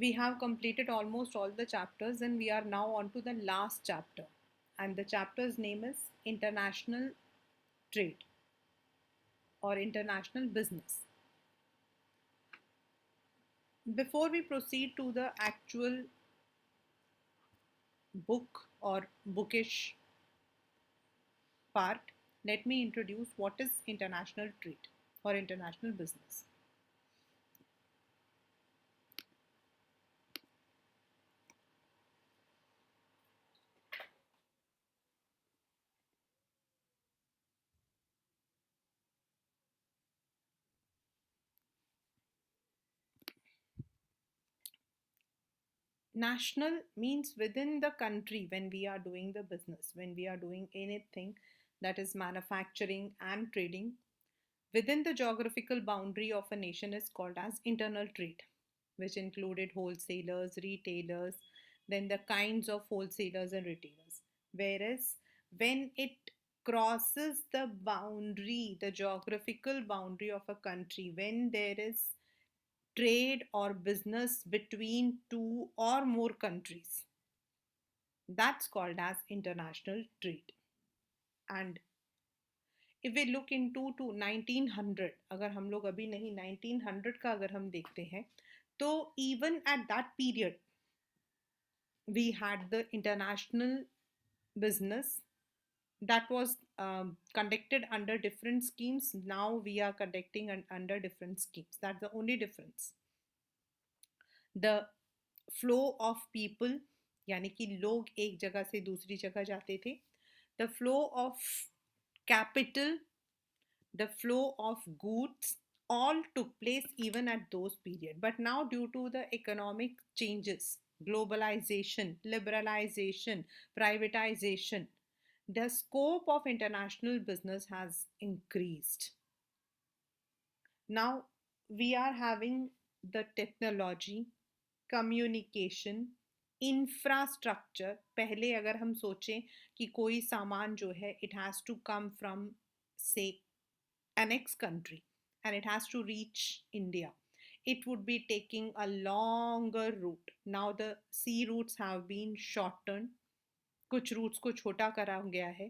we have completed almost all the chapters and we are now on to the last chapter, and the chapter's name is international trade or international business. Before we proceed to the actual book or bookish part, let me introduce what is international trade or international business. National means within the country. When we are doing the business, when we are doing anything that is manufacturing and trading within the geographical boundary of a nation is called as internal trade, which included wholesalers, retailers, then the kinds of wholesalers and retailers. Whereas when it crosses the boundary, the geographical boundary of a country, when there is trade or business between two or more countries, that's called as international trade. And if we look into to 1900, अगर हम लोग अभी नहीं 1900 का अगर हम देखते हैं, तो even at that period we had the international business that was conducted under different schemes. Now we are conducting under different schemes. That's the only difference. The flow of people, यानी कि लोग एक जगह से दूसरी जगह जाते थे. The flow of capital, the flow of goods, all took place even at those periods. But now, due to the economic changes, globalization, liberalization, privatization, the scope of international business has increased. Now we are having the technology, communication, infrastructure. पहले अगर हम सोचें कि कोई सामान जो है it has to come from say an ex country and it has to reach India, it would be taking a longer route. Now the sea routes have been shortened, कुछ रूट्स को छोटा करा गया है.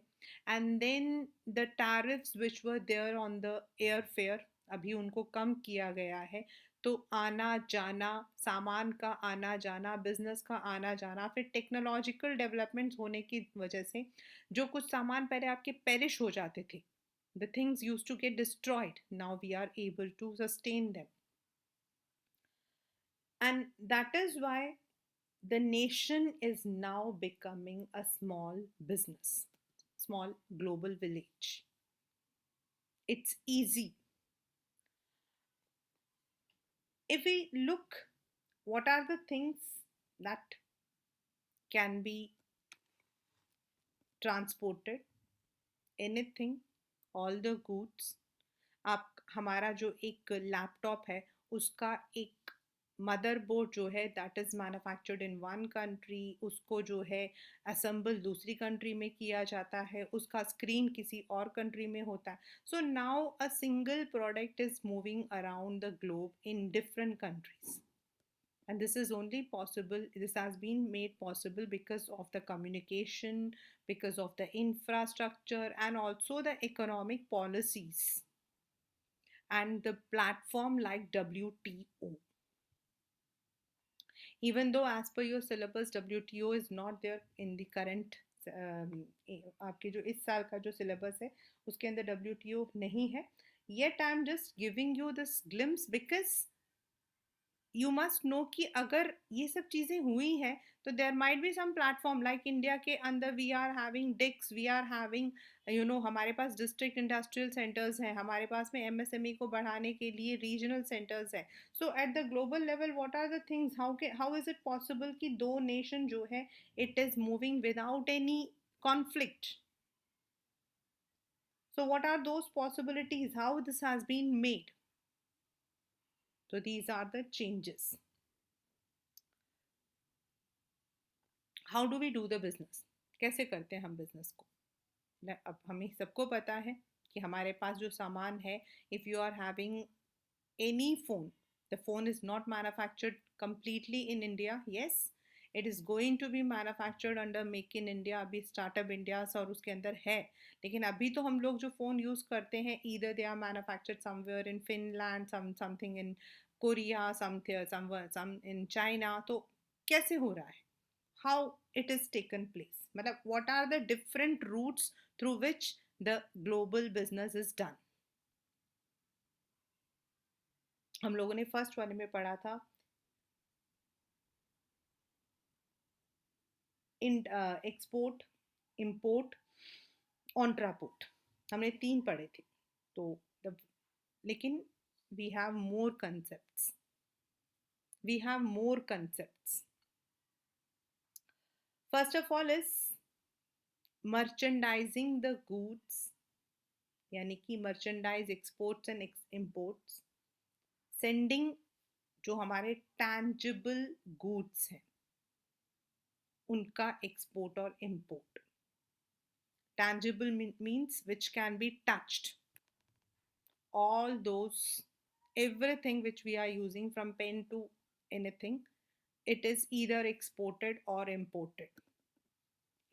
And then the tariffs which were there on the air fare, अभी उनको कम किया गया है. तो आना जाना, सामान का आना जाना, बिजनेस का आना जाना, फिर टेक्नोलॉजिकल डेवलपमेंट्स होने की वजह से जो कुछ सामान पहले आपके पेरिश हो जाते थे, the things use to get destroyed, now we are able to sustain them. And that is why the nation is now becoming a small business, small global village. It's easy. If we look, what are the things that can be transported? Anything, all the goods. आप हमारा जो एक laptop है उसका एक motherboard जो है that is manufactured in one country, उसको जो है असेंबल दूसरी कंट्री में किया जाता है, उसका स्क्रीन किसी और कंट्री में होता है. So now a single product is moving around the globe in different countries. And this is only possible, this has been made possible because of the communication, because of the infrastructure, and also the economic policies and the platform like WTO. Even though as per your syllabus WTO is not there in the current आपके जो इस साल का जो syllabus है उसके अंदर WTO नहीं है, yet I am just giving you this glimpse because you must know कि अगर ये सब चीज़ें हुई हैं तो there might be some platform like India के अंदर we are having DICs, we are having हमारे पास डिस्ट्रिक्ट इंडस्ट्रियल सेंटर्स हैं, हमारे पास में एमएसएमई को बढ़ाने के लिए रीजनल सेंटर्स हैं. So at the global level what are the things, how is it possible कि दो नेशन जो है it is moving without any conflict. So what are those possibilities? How this has been made? So these are the changes. How do we do the business? कैसे करते हैं हम business को? अब हमें सबको पता है कि हमारे पास जो सामान है, if you are having any phone, The phone is not manufactured completely in India. Yes, it is going to be manufactured under Make in India. अभी स्टार्टअप इंडिया और उसके अंदर है, लेकिन अभी तो हम लोग जो फ़ोन यूज़ करते हैं, either they are manufactured somewhere in Finland, something in Korea, some in China. तो कैसे हो रहा है? How it is taken place? मतलब what are the different routes through which the global business is done? हम लोगों ने फर्स्ट वाले में पढ़ा था इन एक्सपोर्ट, इंपोर्ट, ऑन्ट्रापोर्ट, हमने तीन पढ़े थे। तो लेकिन we have more concepts, we have more concepts. First of all is merchandising the goods, यानी कि merchandise exports and imports, sending जो हमारे टैंजिबल गुड्स हैं उनका एक्सपोर्ट और import. Tangible means which can be touched. All those, everything which we are using from pen to anything, it is either exported or imported.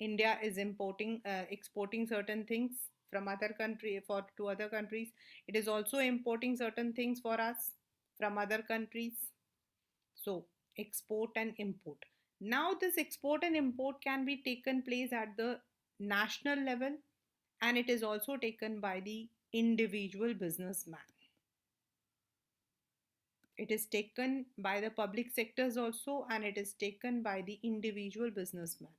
India is exporting certain things from other country for to other countries. It is also importing certain things for us from other countries. So export and import. Now this export and import can be taken place at the national level, and it is also taken by the individual businessman. It is taken by the public sectors also, and it is taken by the individual businessman.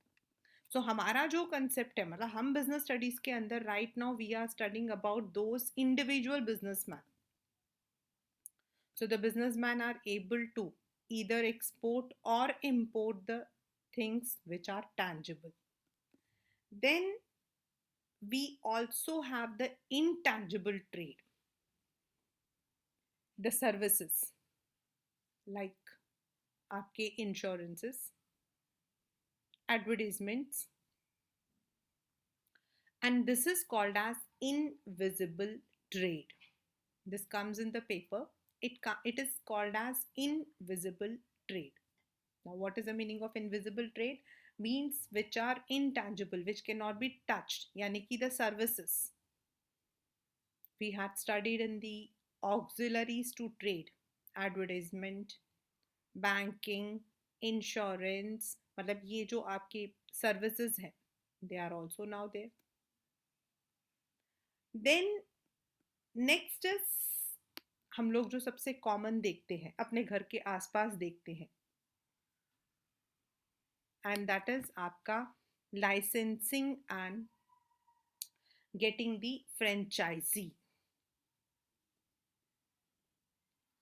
So हमारा जो concept है, मतलब हम business studies के अंदर right now we are studying about those individual businessmen. So the businessmen are able to either export or import the things which are tangible. Then we also have the intangible trade, the services like आपके insurances, advertisements, and this is called as invisible trade. This comes in the paper. It is called as invisible trade. Now what is the meaning of invisible trade? Means which are intangible, which cannot be touched, yani ki the services we had studied in the auxiliaries to trade, advertisement, banking, insurance, मतलब ये जो आपके services हैं, they are also now there. Then next is हम लोग जो सबसे common देखते हैं, अपने घर के आसपास देखते हैं, and that is आपका licensing and getting the franchisee.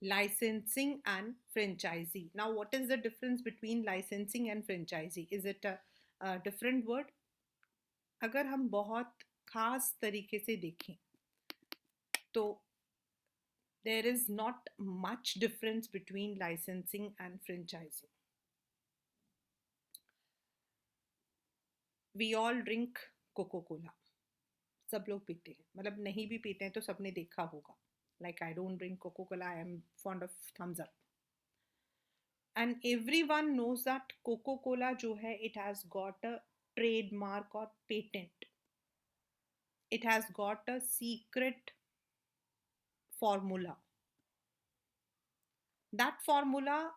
Licensing and franchisee. Now what is the difference between licensing and franchisee? Is it a different word? अगर हम बहुत खास तरीके से देखें तो there is not much difference between licensing and franchising. We all drink Coca-Cola. सब लोग पीते हैं, मतलब नहीं भी पीते हैं तो सबने देखा होगा. Like I don't drink Coca-Cola, I am fond of Thumbs Up. And everyone knows that Coca-Cola जो है, it has got a trademark or patent. It has got a secret formula. That formula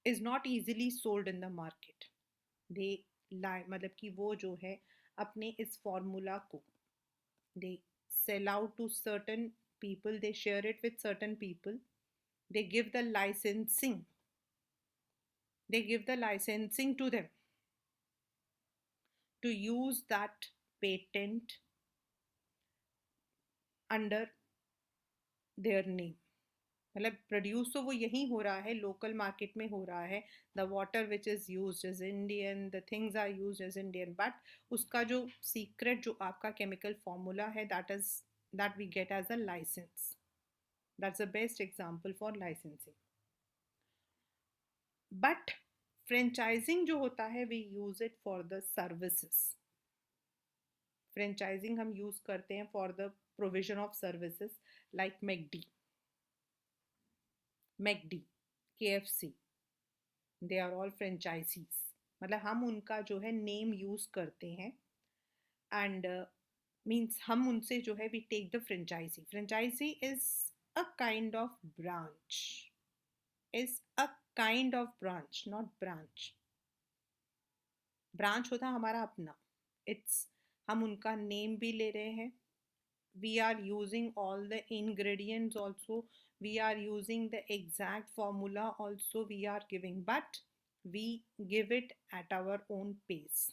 is not easily sold in the market. They lie, मतलब कि वो जो है अपने इस formula को they sell out to certain people, they share it with certain people, they give the licensing, to them to use that patent under their name. मतलब produce तो वो यहीं हो रहा है, लोकल मार्केट में हो रहा है. The water which is used is Indian, the things are used is Indian, but उसका जो सीक्रेट जो आपका केमिकल फॉर्मूला है, that we get as a licence. That's the best example for licensing. But franchising जो होता है, we use it for the services. Franchising हम use करते हैं for the provision of services like McD. McD, KFC, they are all franchisees. मतलब हम उनका जो है नेम यूज करते हैं. एंड मीन्स हम उनसे जो है we take the franchisee. Franchisee is a kind of branch, is a kind of branch, not branch. Branch होता हमारा अपना. इट्स, हम उनका नेम भी ले रहे हैं. We are using all the ingredients also, we are using the exact formula also we are giving, but we give it at our own pace.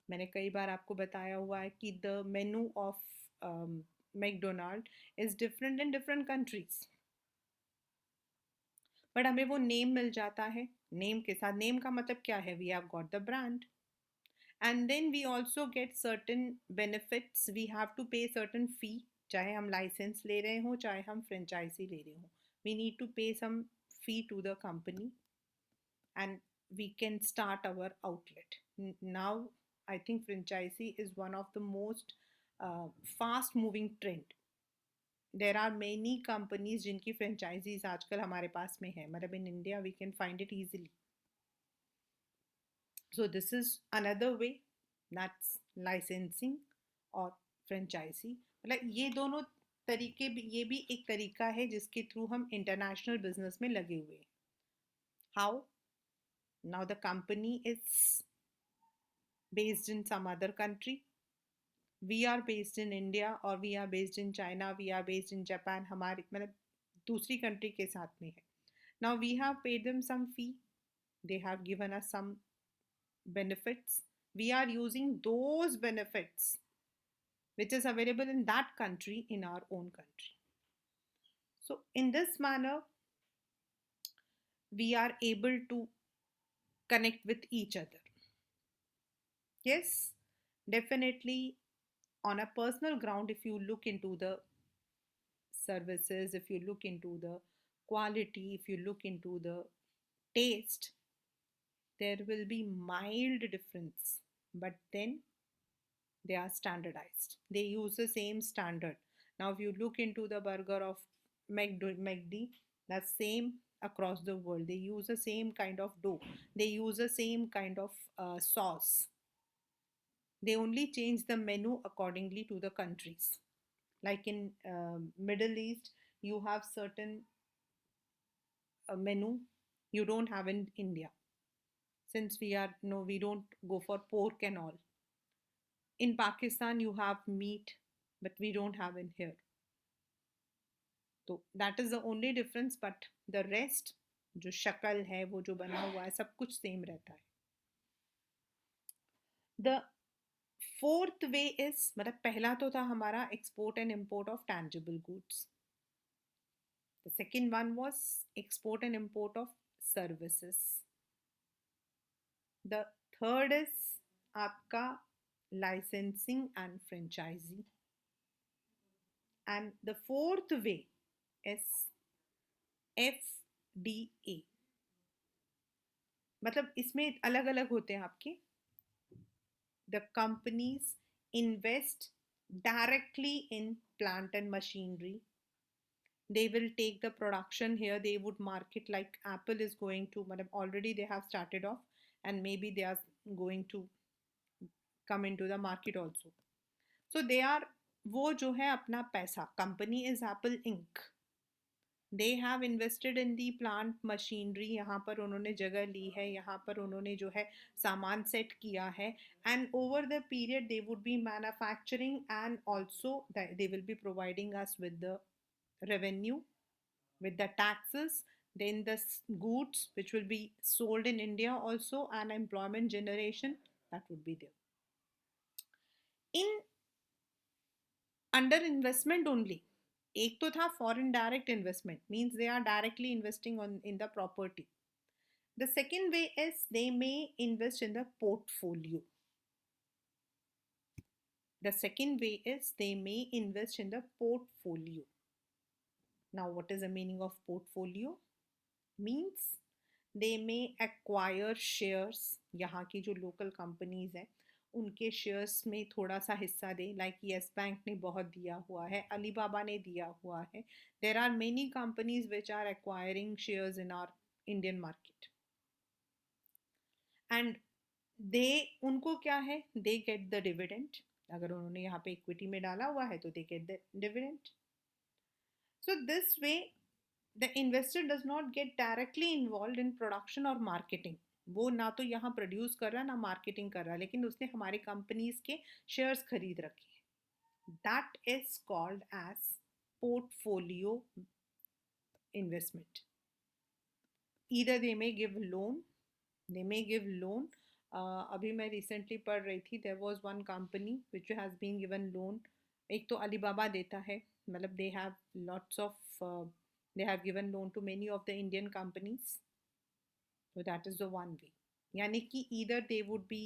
मैंने कई बार आपको बताया हुआ है कि the menu of McDonald is different in different countries, but हमें वो name मिल जाता है. नेम के साथ, नेम का मतलब क्या है, we have got the brand. And then we also get certain benefits, we have to pay certain fee, चाहे हम लाइसेंस ले रहे हो चाहे हम फ्रेंचाइजी ले रहे हो, we need to pay some fee to the company, and we can start our outlet. Now I think franchisee is one of the most fast moving trend. There are many companies जिनकी franchisees आजकल हमारे पास में है, मतलब in India we can find it easily. So this is another way, that's licensing और franchisee. मतलब ये दोनों तरीके भी, ये भी एक तरीका है जिसके थ्रू हम इंटरनेशनल बिजनेस में लगे हुए हैं. How? Now the company is based in some other country, we are based in India or we are based in China, we are based in Japan, हमारे मतलब दूसरी कंट्री के साथ में है. Now we have paid them some fee, they have given us some benefits, we are using those benefits which is available in that country in our own country. So in this manner we are able to connect with each other. Yes, definitely on a personal ground, if you look into the services, if you look into the quality, if you look into the taste, there will be mild difference, but then they are standardized, they use the same standard. Now if you look into the burger of McD, that's same across the world, they use the same kind of dough, they use the same kind of sauce, they only change the menu accordingly to the countries. Like in Middle East, you have certain menu you don't have in India, since we are, no, we don't go for pork and all. In Pakistan you have meat, but we don't have in here. So that is the only difference, but the rest जो शक्ल है, वो जो बना हुआ है, सब कुछ सेम रहता है. The fourth way is, मतलब पहला तो था हमारा export and import of tangible goods. The second one was export and import of services. The third is आपका licensing and franchisee. And the fourth way is FDA. मतलब इसमें अलग अलग होते हैं आपके. The companies invest directly in plant and machinery. They will take the production here, they would market, like Apple is going to, already they have started off, and maybe they are going to come into the market also. So they are, वो जो है अपना पैसा, company is Apple Inc. They have invested in the plant machinery, यहाँ पर उन्होंने जगह ली है, यहाँ पर उन्होंने जो है सामान सेट किया है, and over the period they would be manufacturing, and also they will be providing us with the revenue, with the taxes, then the goods which will be sold in India also, and employment generation that would be there. In under investment only, एक तो था foreign direct investment, means they are directly investing on in the property. The second way is they may invest in the portfolio. The second way is they may invest in the portfolio. Now what is the meaning of portfolio? Means they may acquire shares, यहाँ की जो local companies हैं उनके shares में थोड़ा सा हिस्सा दे, like yes bank ने बहुत दिया हुआ है, अलीबाबा ने दिया हुआ है. There are many companies which are acquiring shares in our Indian market. And they, उनको क्या है, दे गेट द डिविडेंड. अगर उन्होंने यहाँ पे इक्विटी में डाला हुआ है तो they get the dividend. So this way the investor does not get directly involve in production और मार्केटिंग. वो ना तो यहाँ प्रोड्यूस कर रहा ना मार्केटिंग कर रहा, लेकिन उसने हमारी कंपनीज के शेयर्स खरीद रखे हैं. That is called as portfolio investment. Either they may give loan, they may give loan. अभी मैं रिसेंटली पढ़ रही थी, there was one company which has been given loan. एक तो अलीबाबा देता है, मतलब they have lots of, they have given loan to many of the Indian companies. So that is the one way. यानी कि either they would be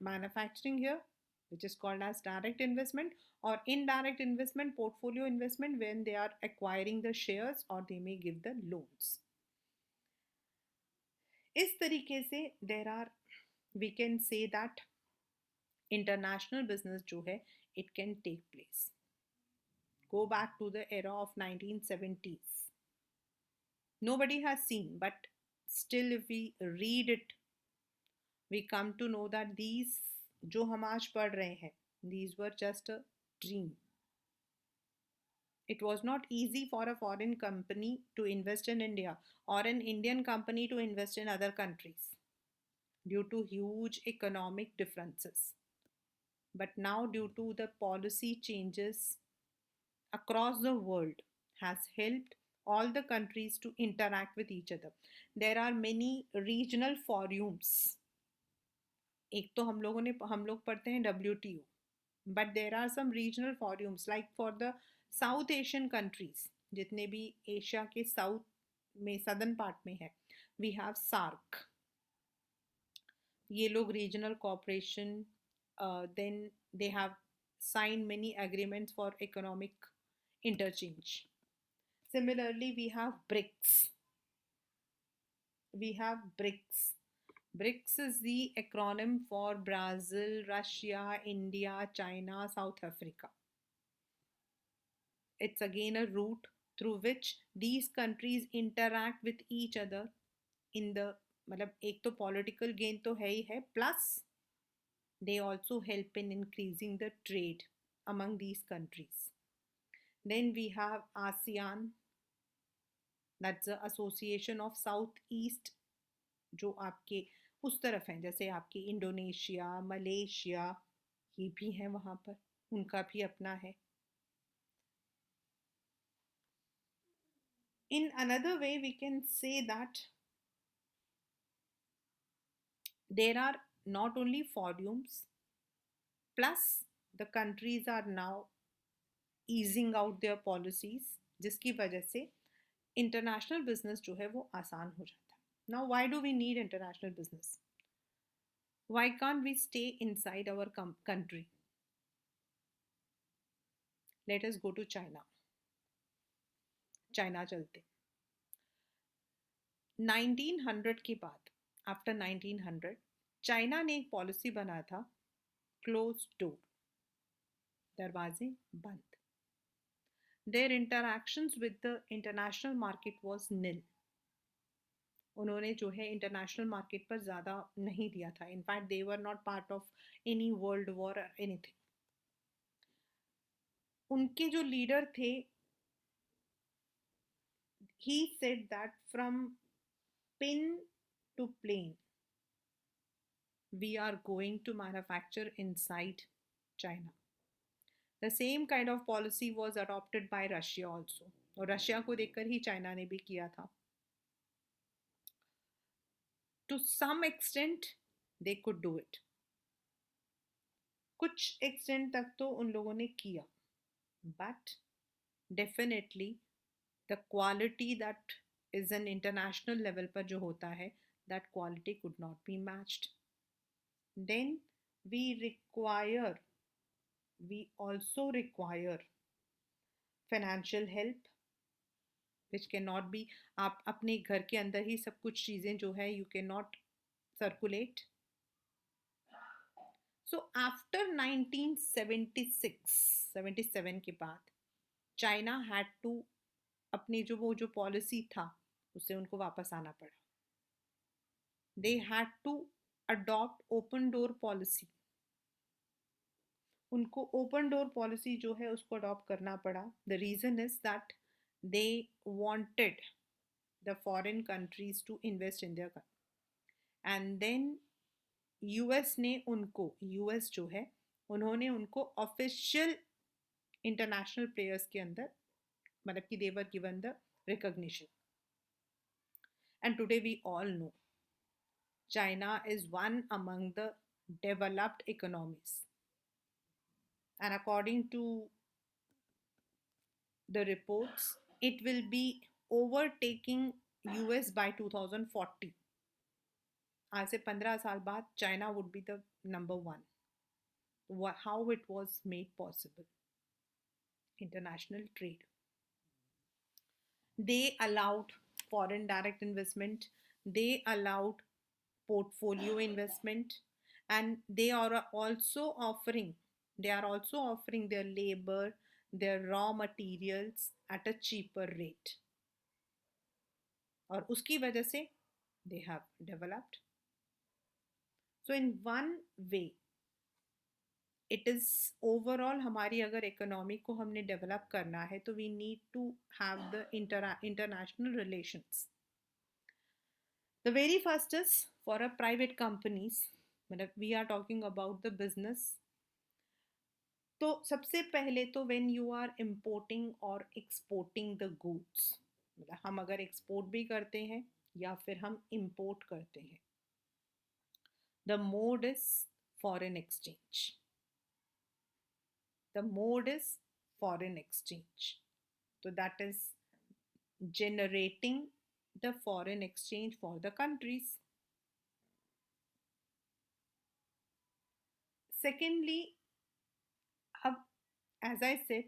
manufacturing here, which is called as direct investment, or indirect investment, portfolio investment, when they are acquiring the shares or they may give the loans. इस तरीके से there are, we can say that international business जो है it can take place. Go back to the era of 1970s. Nobody has seen, but still if we read it, we come to know that these जो हम आज पढ़ रहे हैं, these were just a dream. It was not easy for a foreign company to invest in India or an Indian company to invest in other countries due to huge economic differences. But now, due to the policy changes across the world, has helped all the countries to interact with each other. There are many regional forums. एक तो हम लोग पढ़ते हैं WTO, but there are some regional forums like for the South Asian countries, जितने भी Asia के south में सदर्न पार्ट में है, we have SARC. ये लोग regional cooperation, then they have signed many agreements for economic interchange. Similarly, we have BRICS. We have BRICS. BRICS is the acronym for Brazil, Russia, India, China, South Africa. It's again a route through which these countries interact with each other in the, मतलब एक तो political gain तो है ही है, plus they also help in increasing the trade among these countries. Then we have ASEAN, that's the Association of Southeast, जो आपके उस तरफ हैं, जैसे आपके इंडोनेशिया, मलेशिया, ये भी हैं वहाँ पर, उनका भी अपना है. In another way, we can say that there are not only forums, plus the countries are now easing out their policies, जिसकी वजह से इंटरनेशनल बिजनेस जो है वो आसान हो जाता है. Now, why do we need international business? Why can't we stay inside our country? Let us go to China. China चलते. 1900 के बाद, आफ्टर 1900, चाइना ने एक पॉलिसी बनाया था, क्लोज डोर, दरवाजे बंद. Their interactions with the international market was nil. उन्होंने जो है इंटरनेशनल मार्केट पर ज़्यादा नहीं दिया था. In fact they were not part of any world war और एनीथिंग. उनके जो लीडर थे, he said that from pin to plane we are going to manufacture inside China. The same kind of policy was adopted by Russia also, और Russia को देखकर ही China ने भी किया था. To some extent they could do it. कुछ extent तक तो उन लोगों ने किया, but definitely the quality that is an international level पर जो होता है, that quality could not be matched. Then we also require financial help, which cannot be, आप अपने घर के अंदर ही सब कुछ चीज़ें जो है you cannot circulate. So after 1976 77 के बाद चाइना हैड टू अपनी जो पॉलिसी था उससे उनको वापस आना पड़ा. They had to adopt open door policy. उनको ओपन डोर पॉलिसी जो है उसको अडॉप्ट करना पड़ा. The reason is that they wanted the foreign countries to invest in there and then US ने उनको यूएस जो है उन्होंने उनको ऑफिशियल इंटरनेशनल प्लेयर्स के अंदर मतलब कि they were given the recognition. And today we all know China is one among the developed economies. And according to the reports, it will be overtaking US by 2040. आज से 15 साल बाद China would be the number one. How it was made possible? International trade. They allowed foreign direct investment. They allowed portfolio investment, and they are also offering their labor, their raw materials at a cheaper rate. और उसकी वजह से they have developed. So in one way it is overall हमारी अगर economy को हमने develop करना है तो we need to have the international relations. The very first is for a private companies, मतलब we are talking about the business. तो सबसे पहले तो when you are importing or exporting the goods, मतलब हम अगर एक्सपोर्ट भी करते हैं या फिर हम इंपोर्ट करते हैं, the mode is foreign exchange. The mode is foreign exchange. So that is generating the foreign exchange for the countries. Secondly, as I said,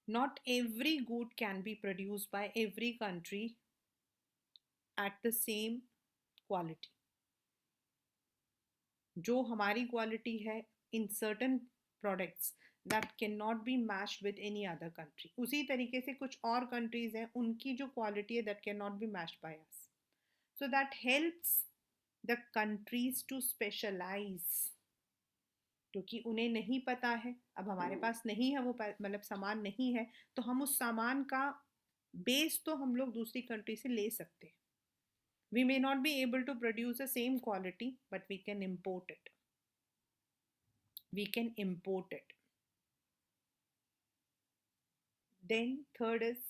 not every good can be produced by every country at the same quality. जो हमारी quality है in certain products that cannot be matched with any other country, उसी तरीके से कुछ और countries हैं उनकी जो क्वालिटी है that cannot be matched by us. So that helps the countries to specialize, क्योंकि उन्हें नहीं पता है, अब हमारे पास नहीं है वो मतलब सामान नहीं है, तो हम उस सामान का बेस तो हम लोग दूसरी कंट्री से ले सकते हैं. We may not be able to produce the same quality, but we can import it. We can import it. Then third is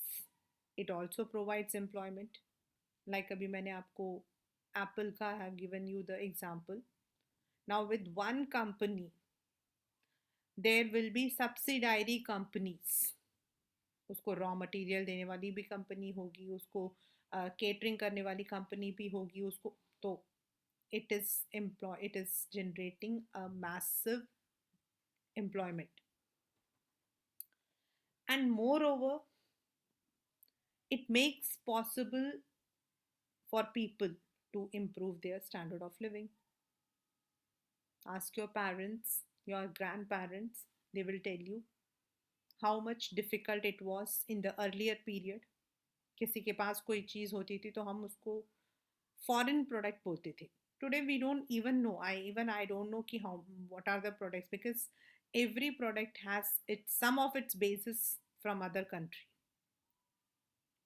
it also provides employment. Like अभी मैंने आपको Apple का have given you the example. Now with one company, there will be subsidiary companies. उसको raw material देने वाली भी company होगी, उसको केटरिंग करने वाली कंपनी भी होगी, उसको तो it is generating a massive employment. And moreover, it makes possible for people to improve their standard of living. Ask your parents, your grandparents, they will tell you how much difficult it was in the earlier period. किसी के पास कोई चीज़ होती थी तो हम उसको foreign product बोलते थे. Today we don't even know. I don't know कि how what are the products, because every product has some of its basis from other country.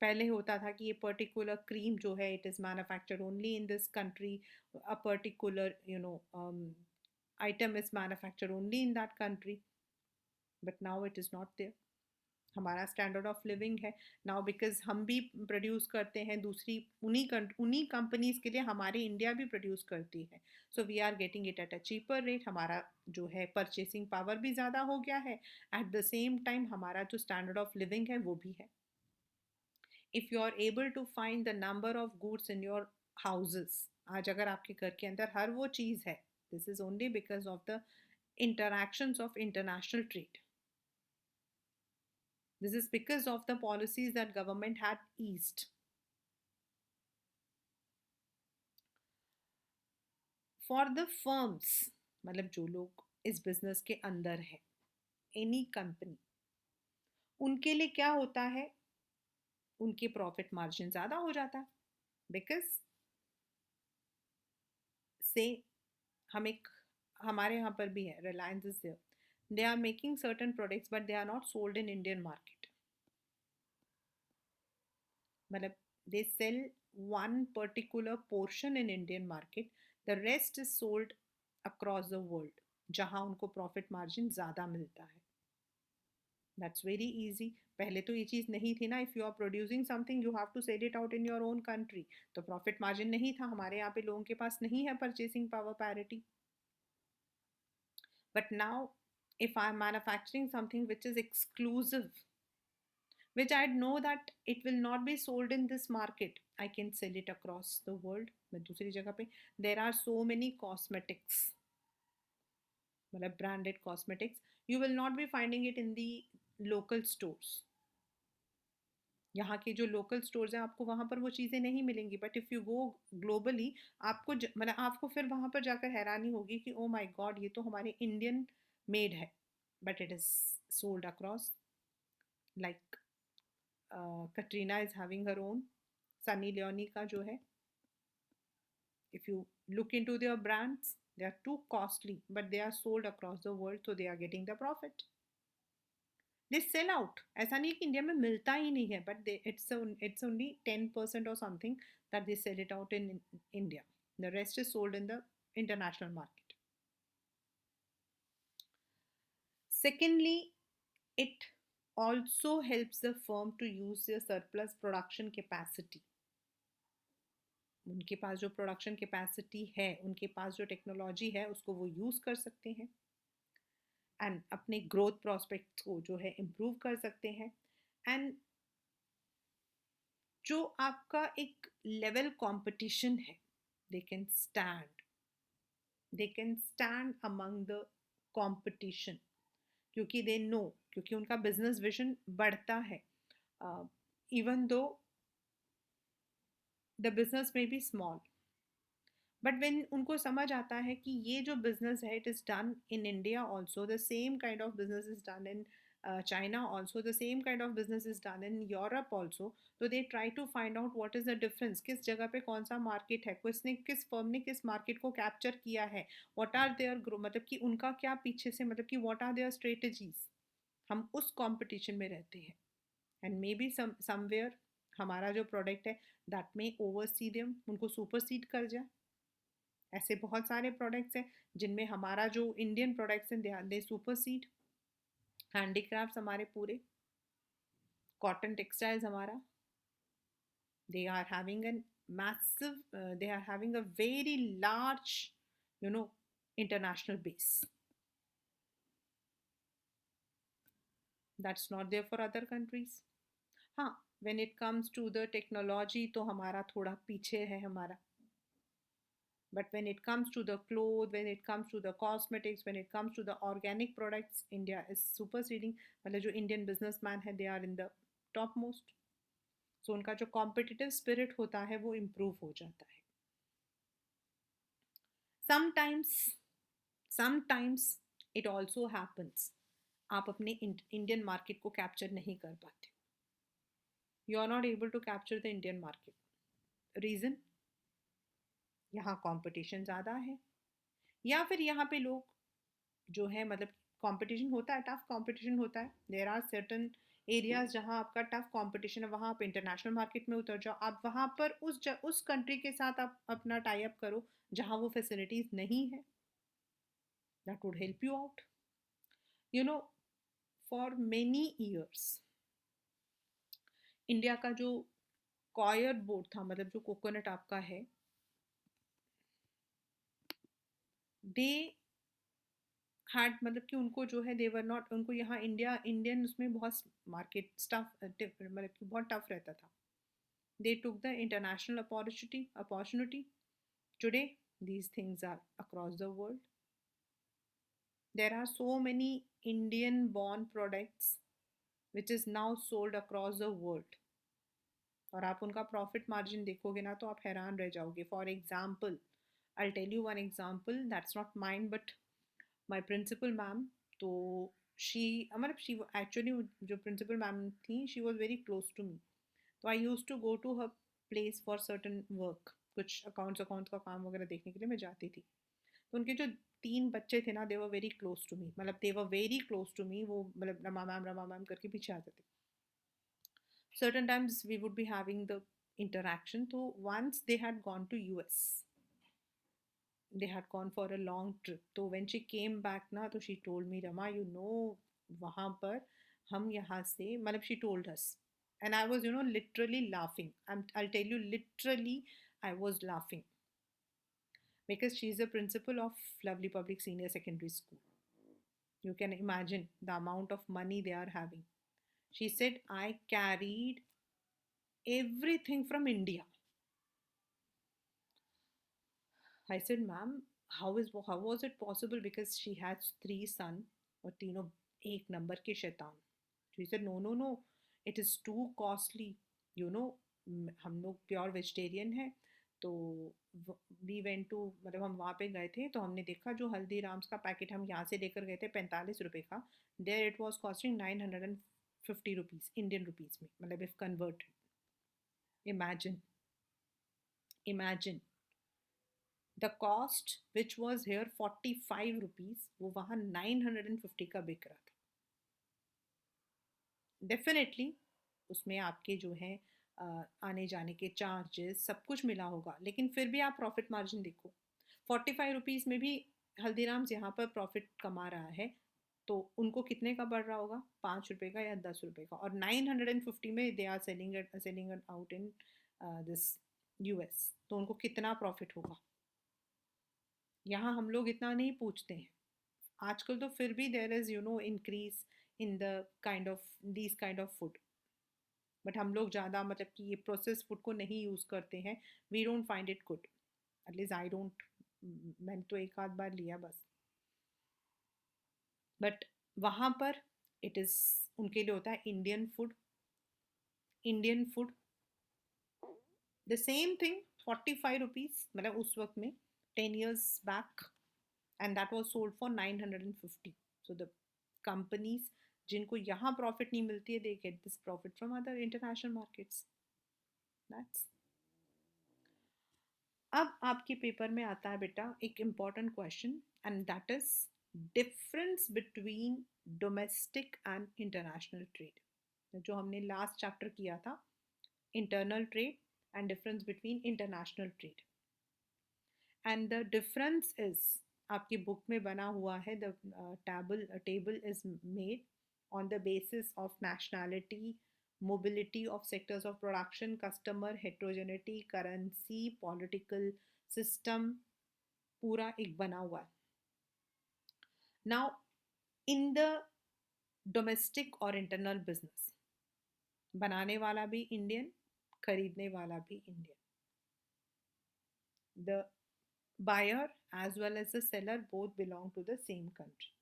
पहले होता था कि ये पर्टिकुलर क्रीम जो है it is manufactured only in this country, a particular item is manufactured only in that country, but now it is not there. हमारा standard of living है now, because हम भी प्रोड्यूस करते हैं दूसरी उन्हीं कंपनीज के लिए, हमारी इंडिया भी प्रोड्यूस करती है. So we are getting it at a cheaper rate. हमारा जो है परचेसिंग पावर भी ज़्यादा हो गया है, एट द सेम टाइम हमारा जो स्टैंडर्ड ऑफ लिविंग है वो भी है. If you are able to find the number of goods in your houses, आज अगर आपके घर के अंदर हर वो चीज़ है, this is only because of the interactions of international trade. This is because of the policies that government had eased. For the firms, मतलब जो लोग इस बिजनेस के अंदर है, एनी कंपनी, उनके लिए क्या होता है, उनके प्रॉफिट मार्जिन ज़्यादा हो जाता है। बिकॉज से हम एक, हमारे यहाँ पर भी है, Reliance is there, they are making certain products but they are not sold in Indian market. मतलब they sell one particular portion in Indian market, the rest is sold across the world, जहां उनको प्रॉफिट मार्जिन ज़्यादा मिलता है। That's very easy. पहले तो ये चीज़ नहीं थी ना, if you are producing something you have to sell it out in your own country, तो प्रॉफिट मार्जिन नहीं था, हमारे यहाँ पे लोगों के पास नहीं है purchasing power parity. But now if I'm manufacturing something which is exclusive, which I know that it will not be sold in this market, I can sell it across the world। मैं दूसरी जगह पे, there are so many cosmetics, मतलब branded cosmetics, you will not be finding it in the local stores। यहाँ के जो local stores हैं आपको वहाँ पर वो चीज़ें नहीं मिलेंगी, but if you go globally आपको मतलब आपको फिर वहाँ पर जाकर हैरानी होगी कि ओ माय गॉड ये तो हमारे इंडियन मेड है, but it is sold across. Like Katrina is having her own, Sunny Leone का जो है, if you look into their brands, they are too costly but they are sold across the world, so they are getting the profit, they sell out। ऐसा नहीं कि India में मिलता ही नहीं है, but it's only 10% or something that they sell it out in India, the rest is sold in the international market। Secondly, it also helps the firm to use their surplus production capacity। उनके पास जो production capacity है, उनके पास जो technology है, उसको वो use कर सकते हैं एंड अपने ग्रोथ प्रॉस्पेक्ट्स को जो है इम्प्रूव कर सकते हैं। एंड जो आपका एक लेवल कंपटीशन है, they can stand, they can stand among the competition, क्योंकि दे नो, क्योंकि उनका बिजनेस विजन बढ़ता है, इवन दो द बिजनेस में बी स्मॉल, बट वेन उनको समझ आता है कि ये जो बिजनेस है it is done in India also, the same kind of business is done in China also, the same kind of business is done in Europe also, तो they try to find out what is the difference, किस जगह पे कौन सा market है, किसने, किस firm ने किस मार्केट को कैप्चर किया है, व्हाट आर देयर ग्रो, मतलब कि उनका क्या पीछे से, मतलब कि व्हाट आर देयर स्ट्रेटजीज। हम उस कॉम्पिटिशन में रहते हैं एंड मे बी समवेयर हमारा जो प्रोडक्ट है दैट में ओवरसी देम, उनको सुपरसीड कर जाए। ऐसे बहुत सारे प्रोडक्ट्स हैं जिनमें हमारा जो इंडियन प्रोडक्ट्स हैं दे सुपरसीड। हैंडीक्राफ्ट्स हमारे पूरे, कॉटन टेक्सटाइल्स हमारा, they are having an massive, they are having a very large you know international base, that's not there for other countries. हाँ, when it comes to the technology तो हमारा थोड़ा पीछे है हमारा, but when it comes to the clothes, when it comes to the cosmetics, when it comes to the organic products, India is superseding, मतलब जो Indian businessman है they are in the topmost, so उनका जो competitive spirit होता है वो improve हो जाता है। sometimes it also happens आप अपने इंडियन मार्केट को कैप्चर नहीं कर पाते, you are not able to capture the Indian market. Reason, यहाँ कंपटीशन ज़्यादा है, या फिर यहाँ पे लोग जो है, मतलब कंपटीशन होता है, टफ कंपटीशन होता है, देयर आर सर्टन एरियाज जहाँ आपका टफ कंपटीशन है, वहाँ आप इंटरनेशनल मार्केट में उतर जाओ, आप वहाँ पर उस कंट्री के साथ आप अपना टाई अप करो जहाँ वो फैसिलिटीज नहीं है, that would help you out. You know, for many years India का जो कॉयर बोर्ड था, मतलब जो कोकोनट आपका है, दे हैड, मतलब कि उनको जो है देवर नॉट, उनको यहाँ इंडियन उसमें बहुत मार्केट स्टफ, मतलब कि बहुत टफ रहता था। They took the international opportunity. Today these things are across the world, there are so many Indian born products which is now sold across the world, और आप उनका प्रॉफिट मार्जिन देखोगे ना तो आप हैरान रह जाओगे। For example, I'll tell you one example that's not mine but my principal ma'am, तो शी मतलब शी एक्चुअली जो प्रिंसिपल मैम थी she was very close to me. तो I use to go to her place for certain work, कुछ accounts accounts का काम वगैरह देखने के लिए मैं जाती थी. तो उनके जो तीन बच्चे थे ना, they were very close to me, मतलब they were very close to me. वो मतलब रमा मैम करके पीछे आते थे. Certain times we would be having the interaction. So once they had gone to US, they had gone for a long trip. So when she came back na, तो she told me, Rama, you know, वहाँ पर हम यहाँ से मतलब she told us, and I was literally laughing. I'll tell you, literally I was laughing because she's the principal of Lovely Public Senior Secondary School. You can imagine the amount of money they are having. She said, I carried everything from India. I said, ma'am, how was it possible? Because she has three sons, और तीनों एक number के शैतान. She said, no, it is too costly. You know, हम लोग pure vegetarian हैं, तो we went to, मतलब हम वहाँ पे गए थे तो हमने देखा जो हल्दीराम्स का पैकेट हम यहाँ से लेकर गए थे 45 रुपये का, there it was costing 950 rupees Indian rupees में, मतलब if converted. Imagine, imagine the cost which was here 45 rupees, वो वहाँ 950 का बिक रहा था. डेफिनेटली उसमें आपके जो है आने जाने के चार्जेस सब कुछ मिला होगा, लेकिन फिर भी आप प्रॉफिट मार्जिन देखो. 45 रुपीज़ में भी हल्दीराम्स यहाँ पर प्रॉफिट कमा रहा है, तो उनको कितने का बढ़ रहा होगा, 5 रुपये का या 10 रुपये का. और 950 में they are selling out in this US, तो उनको कितना प्रॉफिट होगा. यहाँ हम लोग इतना नहीं पूछते हैं आजकल. तो फिर भी there is increase in the kind of these kind of food, but हम लोग ज़्यादा मतलब कि ये प्रोसेस फूड को नहीं यूज़ करते हैं. We don't find it good, at least I don't. मैंने तो एक आध बार लिया बस. बट वहाँ पर इट इज़, उनके लिए होता है Indian food. Indian food the same thing, 45 rupees, मतलब उस वक्त में 10 years back, and that was sold for 950. So the companies जिनको यहाँ प्रॉफिट नहीं मिलती है, they get this profit from other international markets. That's. अब आपके पेपर में आता है बेटा एक important question, and that is difference between domestic and international trade. जो हमने लास्ट चैप्टर किया था, internal trade and difference between international trade. And the difference is, आपकी बुक में बना हुआ है, the table is made on the basis of nationality, mobility of sectors of production, customer heterogeneity, currency, political system, पूरा एक बना हुआ है. Now, in the domestic और internal business, बनाने वाला भी इंडियन, खरीदने वाला भी Indian. The buyer as well as the seller both belong to the same country.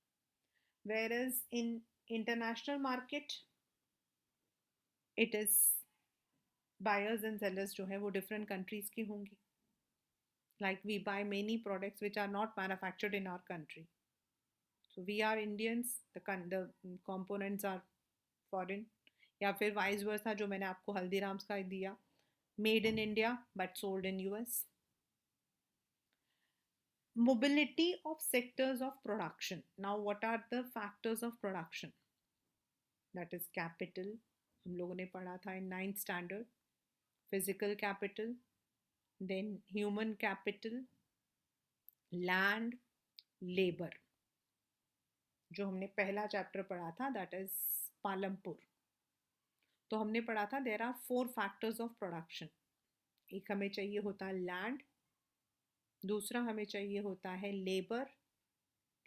Whereas in international market, it is buyers and sellers जो है वो different countries की होंगी. Like we buy many products which are not manufactured in our country. So we are Indians, the components are foreign. या फिर vice versa, जो मैंने आपको हल्दीराम्स का दिया, made in India but sold in US. Mobility of sectors of production. Now what are the factors of production? That is capital, हम लोगों ने पढ़ा था in 9th standard. Physical capital, then human capital, land, labor. जो हमने पहला chapter पढ़ा था, दैट इज पालमपुर. तो हमने पढ़ा था there are 4 factors of production. एक हमें चाहिए होता है लैंड, दूसरा हमें चाहिए होता है लेबर,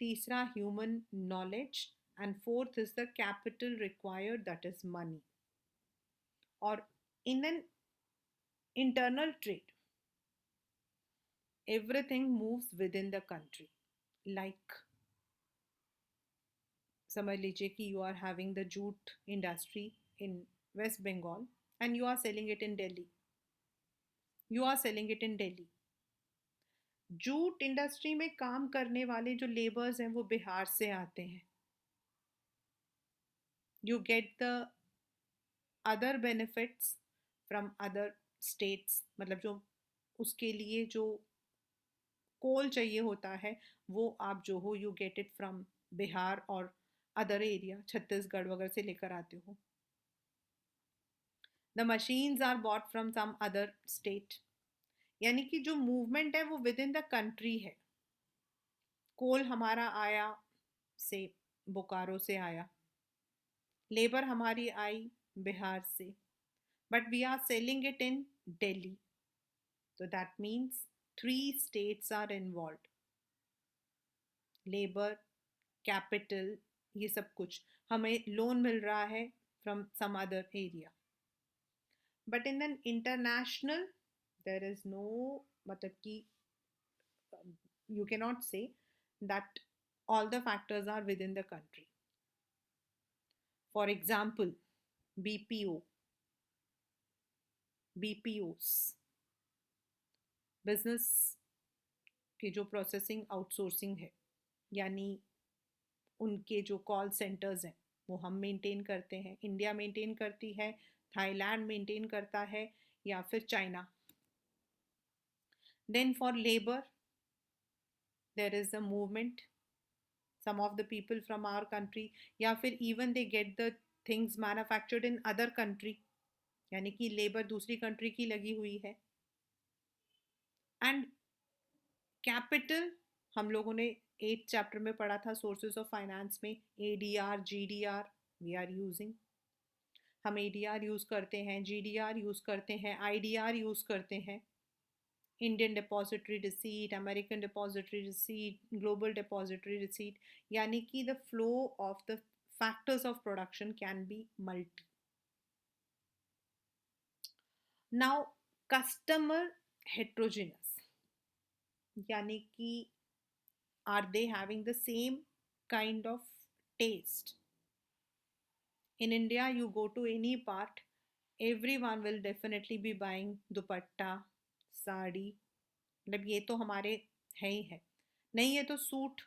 तीसरा human knowledge, and fourth is the capital required, that is money. और in an internal trade everything moves within the country. Like समझ लीजिए कि you are having the jute industry in West Bengal and you are selling it in Delhi. Jute industry में काम करने वाले जो labours हैं वो बिहार से आते हैं. You get the other benefits from other states, मतलब जो उसके लिए जो कोल चाहिए होता है वो आप जो हो you get it from Bihar और अदर एरिया, छत्तीसगढ़ वगैरह से लेकर आते हो. The machines are bought from some other state. यानी कि जो मूवमेंट है वो विद इन द कंट्री है. कोल हमारा आया से बोकारो से आया, लेबर हमारी आई बिहार से, but we are selling it in Delhi. So that means three states are involved. Labour, capital, ये सब कुछ हमें लोन मिल रहा है from some other area. But in an international there is no, मतलब कि you cannot say that all the factors are within the country. For example, BPO, BPOs, business की जो प्रोसेसिंग आउटसोर्सिंग है, यानी उनके जो कॉल सेंटर्स हैं वो हम मेंटेन करते हैं, इंडिया मेंटेन करती है, थाईलैंड मेंटेन करता है, या फिर China. Then for labour there is a movement, some of the people from our country, या फिर even they get the things manufactured in other country, यानी कि लेबर दूसरी कंट्री की लगी हुई है. एंड कैपिटल हम लोगों ने 8th चैप्टर में पढ़ा था सोर्सेज ऑफ फाइनेंस में, ADR GDR we are using. हम ADR यूज़ करते हैं, GDR यूज़ करते हैं, IDR यूज़ करते हैं. Indian depository receipt, American depository receipt, global depository receipt. यानी कि the flow of the factors of production can be multi. Now customer heterogeneous, यानी कि are they having the same kind of taste. in India you go to any part, everyone will definitely be buying दुपट्टा, साड़ी, मतलब ये तो हमारे है ही है. नहीं है तो सूट,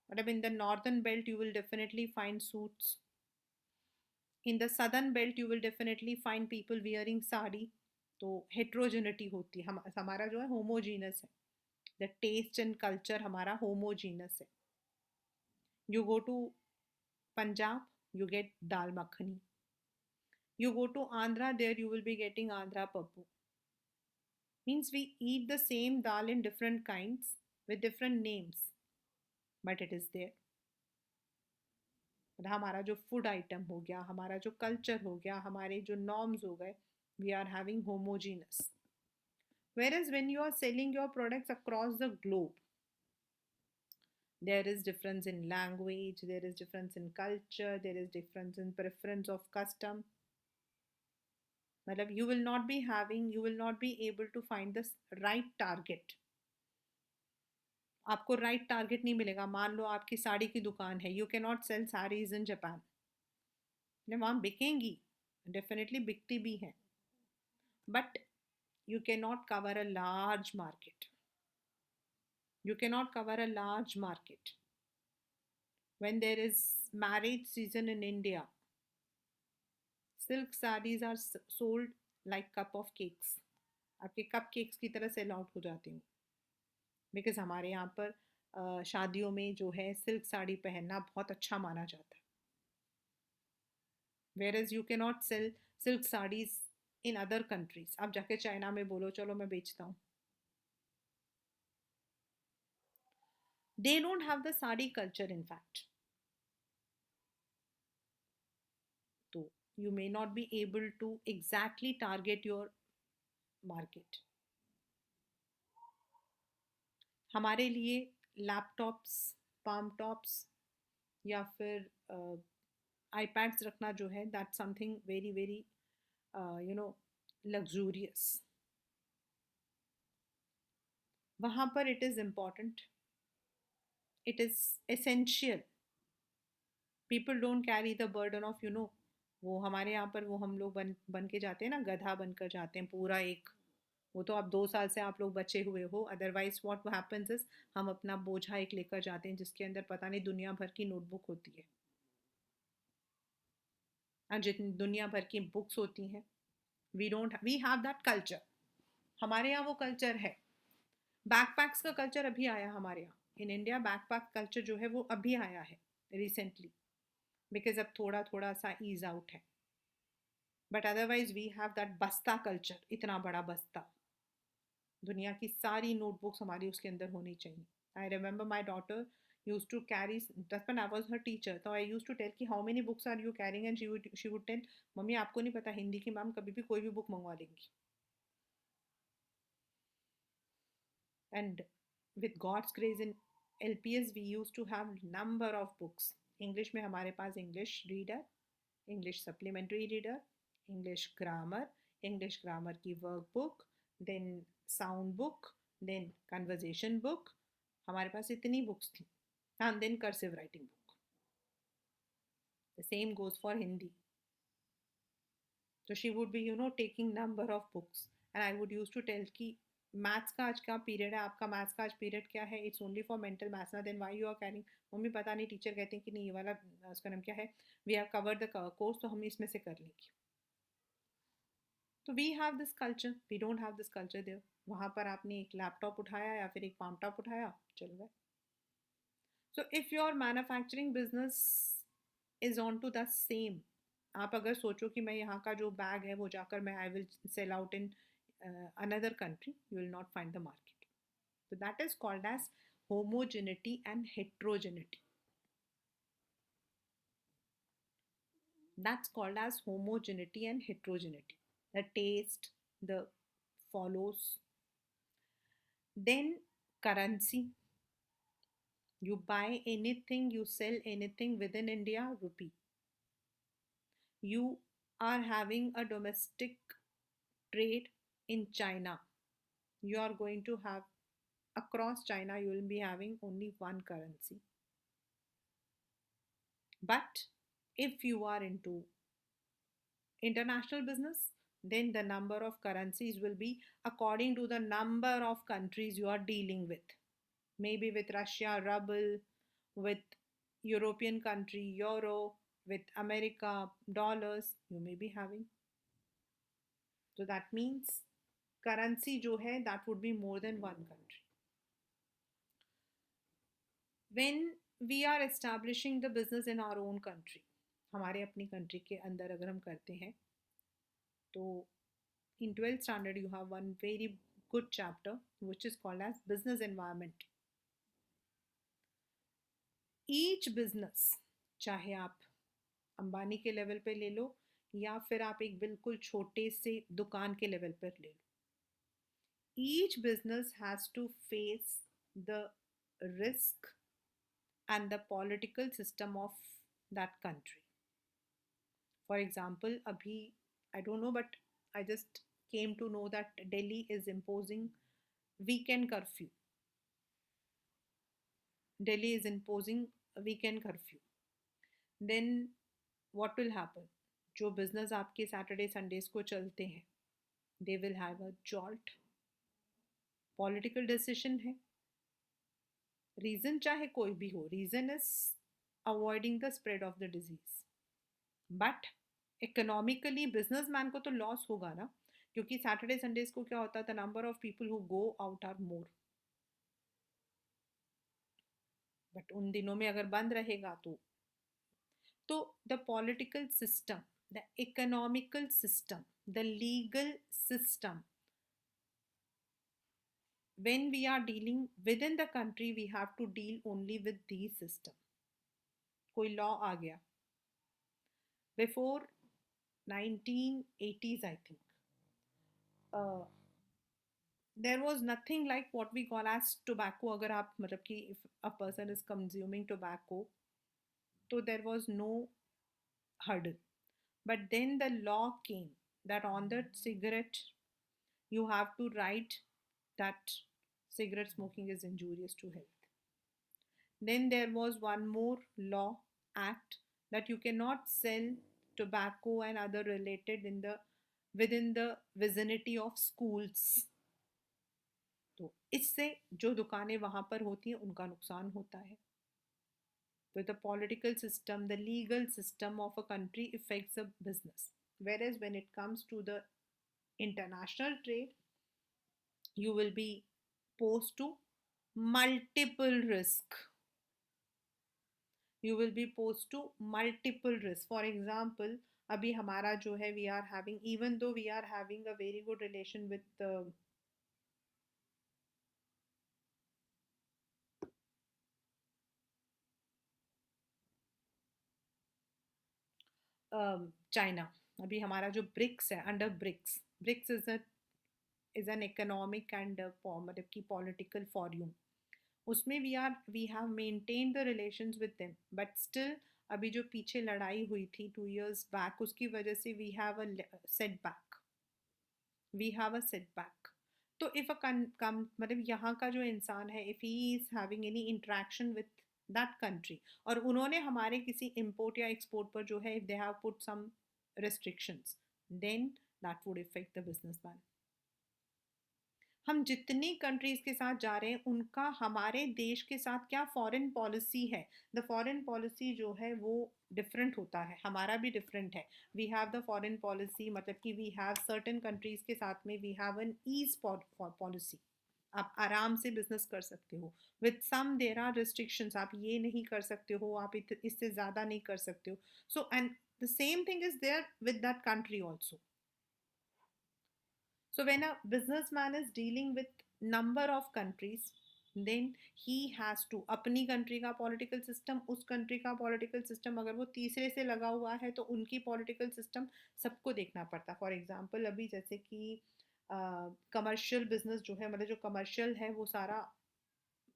मतलब in the northern belt you will definitely find suits, in the southern belt you will definitely find people wearing sari. तो हेट्रोजिनिटी होती है, हम हमारा जो है होमोजीनस है, द टेस्ट एंड कल्चर हमारा होमोजीनस है. You go to Punjab you get dal makhani, you go to Andhra, there you will be getting Andhra Pappu. Means we eat the same dal in different kinds with different names, but it is there. हमारा जो food item हो गया, हमारा जो culture हो गया, हमारे जो नॉर्म्स हो गए, we are having homogeneous. Whereas when you are selling your products across the globe, there is difference in language, there is difference in culture, there is difference in preference of custom. मतलब you will not be able to find the right target. आपको right target नहीं मिलेगा. मान लो आपकी साड़ी की दुकान है, you can not sell saris in Japan. वहाँ बिकेंगी, डेफिनेटली बिकती भी हैं, but you cannot cover a large market. You cannot cover a large market. When there is marriage season in India, silk sarees are sold like cup of cakes. आपके cup cakes की तरह sell out हो जाती हूँ, because हमारे यहाँ पर शादियों में जो है सिल्क साड़ी पहनना बहुत अच्छा माना जाता है. Whereas you cannot sell silk sarees in other countries. आप जाके चाइना में बोलो चलो मैं बेचता हूँ, they don't have the sari culture in fact. So you may not be able to exactly target your market. हमारे लिए लैपटॉप्स, पाम टॉप्स या फिर आईपैड्स रखना जो है, that something very very you know luxurious. वहाँ पर it is important, it is essential. People don't carry the burden of वो हमारे यहाँ पर वो हम लोग बन बन के जाते हैं ना, गधा बनकर जाते हैं पूरा एक वो तो आप 2 साल से आप लोग बचे हुए हो. अदरवाइज व्हाट हैपेंस इज हम अपना बोझा एक लेकर जाते हैं जिसके अंदर पता नहीं दुनिया भर की नोटबुक होती है और जितनी दुनिया भर की बुक्स होती हैं. We have that culture. हमारे यहाँ वो कल्चर है. बैकपैक्स का कल्चर अभी आया हमारे यहाँ इन इंडिया. बैकपैक कल्चर जो है वो अभी आया है रिसेंटली, बिकॉज अब थोड़ा थोड़ा सा ईज आउट है. But otherwise we have that basta culture. इतना बड़ा बस्ता, दुनिया की सारी नोटबुक्स हमारी उसके अंदर होनी चाहिए. I remember my daughter used to carry, that's when I was her teacher, so I used to tell कि how many books are you carrying, and she would tell mummy आपको नहीं पता हिंदी की मैम कभी भी कोई भी बुक मंगवा लेंगी. And with God's grace in LPS we used to have number of books. English में हमारे पास English reader, English supplementary reader, English grammar, English grammar की workbook, then sound book, then conversation book. हमारे पास इतनी books थी. And then cursive writing book. The same goes for Hindi. So she would be taking number of books, and I would used to tell कि maths का आज क्या period है, आपका maths का आज पीरियड क्या है, it's only for mental maths ना, then why you are carrying. मम्मी पता नहीं, टीचर कहते हैं कि नहीं ये वाला उसका नाम क्या है, we have covered the course, तो हम इसमें से कर लेंगे. तो we have this culture, we don't have this culture there. वहाँ पर आपने एक लैपटॉप उठाया या फिर एक पामटॉप उठाया, चल गए. So if your manufacturing business is on to the same, आप अगर सोचो कि मैं यहाँ का जो बैग है वो जाकर मैं I will sell out in another country, you will not find the market. So that is called as homogeneity and heterogeneity. That's called as homogeneity and heterogeneity. The taste, the follows. Then currency. You buy anything, you sell anything within India, rupee. You are having a domestic trade in China. You are going to have across China, you will be having only one currency. But if you are into international business, then the number of currencies will be according to the number of countries you are dealing with. Maybe with Russia, ruble, with European country, euro, with America, dollars, you may be having. So that means currency जो है that would be more than one country. When we are establishing the business in our own country, हमारे अपनी country के अंदर अगर हम करते हैं तो in 12th standard you have one very good chapter which is called as business environment. Each business, चाहे आप अंबानी के लेवल पे ले लो या फिर आप एक बिल्कुल छोटे से दुकान के लेवल पर ले लो, each business has to face the risk and the political system of that country. For example, abhi I don't know, but I just came to know that Delhi is imposing weekend curfew. Delhi is imposing a weekend curfew. Then what will happen? जो business आपके Saturday Sundays को चलते हैं, they will have a jolt. Political decision है. Reason चाहे कोई भी हो, reason is avoiding the spread of the disease. But economically businessman को तो loss होगा ना, क्योंकि Saturday Sundays को क्या होता है, the number of people who go out are more. But उन दिनों में अगर बंद रहेगा तो the political system, the economical system, the legal system, when we are dealing within the country we have to deal only with these system. कोई law आ गया before 1980s I think, there was nothing like what we call as tobacco. अगर आप मतलब कि if a person is consuming tobacco, so there was no hurdle. But then the law came that on the cigarette you have to write that cigarette smoking is injurious to health. Then there was one more law act that you cannot sell tobacco and other related in the within the vicinity of schools. तो इससे जो दुकानें वहाँ पर होती हैं उनका नुकसान होता है. So the political system, the legal system of a country affects a business. Whereas when it comes to the international trade, you will be posed to multiple risk. You will be posed to multiple risk. For example, अभी हमारा जो है we are having, even though we are having a very good relation with China. अभी हमारा जो BRICS है, under BRICS, BRICS is an economic and मतलब की पॉलिटिकल फॉर्यूम. उसमें we have maintain the relations with them, but still अभी जो पीछे लड़ाई हुई थी 2 years बैक, उसकी वजह से we have a setback. We have a setback. तो इफ अ कम मतलब यहाँ का जो इंसान है, if he is having any interaction with that country, और उन्होंने हमारे किसी इम्पोर्ट या एक्सपोर्ट पर जो है, if they have put some restrictions, then that would affect the businessman. हम जितनी कंट्रीज के साथ जा रहे हैं उनका हमारे देश के साथ क्या फॉरेन पॉलिसी है, द फॉरेन पॉलिसी जो है वो डिफरेंट होता है, हमारा भी डिफरेंट है. We have the foreign policy, मतलब कि वी हैव सर्टेन कंट्रीज के साथ में we have an ease policy. आप आराम से बिजनेस कर सकते हो. With some there are restrictions, आप ये नहीं कर सकते हो, आप इससे ज़्यादा नहीं कर सकते हो. So and the same thing is there with that country also. So when a businessman is dealing with number of countries, then he has to अपनी country का political system, उस country का political system, अगर वो तीसरे से लगा हुआ है तो उनकी political system सबको देखना पड़ता. For example, अभी जैसे कि कमर्शियल बिजनेस जो है, मतलब जो कमर्शियल है वो सारा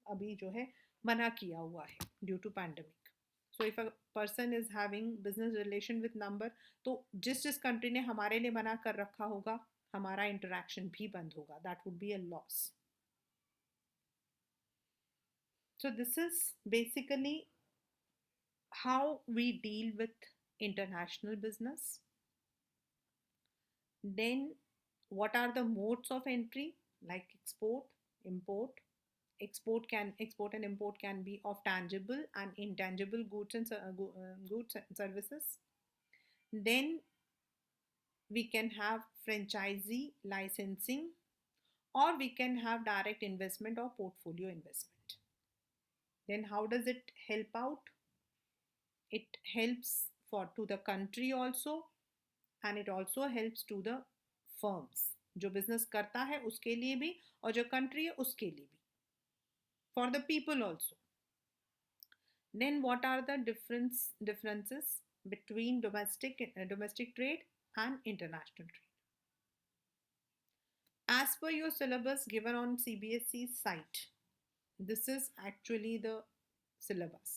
अभी जो है मना किया हुआ है due to pandemic. So if a person is having business relation with number, तो जिस जिस कंट्री ने हमारे लिए मना कर रखा होगा, हमारा इंटरेक्शन भी बंद होगा. That would be a loss. So this is basically how we deal with international business. Then what are the modes of entry, like export, import. Export and import can be of tangible and intangible goods and goods and services. Then we can have franchisee licensing, or we can have direct investment or portfolio investment. Then how does it help out? It helps for to the country also, and it also helps to the firms. जो business करता है उसके लिए भी, और जो country है उसके लिए भी, for the people also. Then what are the differences between domestic trade and international trade? As per your syllabus given on CBSE's site, this is actually the syllabus.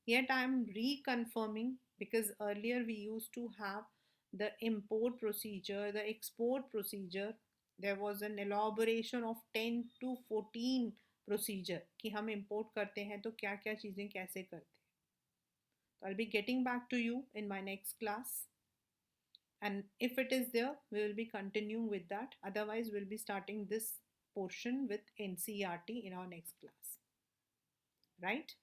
Yet I am reconfirming, because earlier we used to have the import procedure, the export procedure. There was an elaboration of 10 to 14 procedure कि हम import करते हैं तो क्या क्या चीज़ें कैसे करते हैं. So I'll be getting back to you in my next class. And if it is there, we will be continuing with that. Otherwise, we'll be starting this portion with NCERT in our next class. Right?